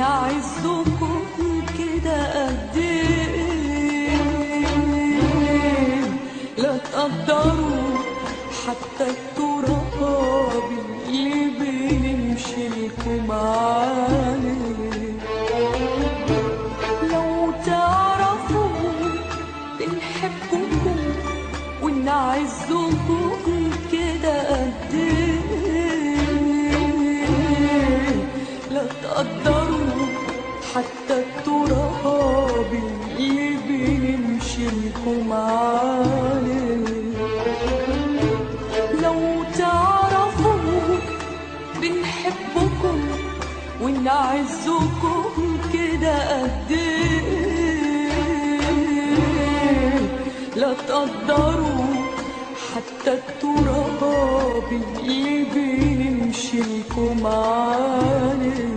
عزكم كده قد ايه، لا تقدروا حتى التراب اللي بنمشي لكم عليه. لو تعرفوا بنحبكم ونعزكم كده قد ايه، لا تقدروا حتى التراب اللي بنمشي لكم عليه. لو تعرفوا بنحبكم ونعزكم كده قد ايه، لا تقدروا حتى التراب اللي بنمشي لكم عليه.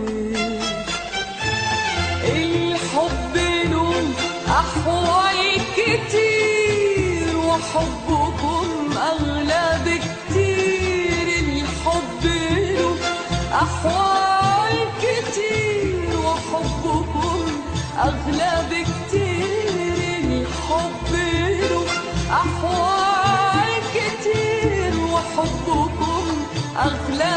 الحب له أحوال كتير وحبكم أغلى بكتير. الحب له أحوال كتير وحبكم أغلى بكتير. الحب له أحوال كتير وحبكم أغلى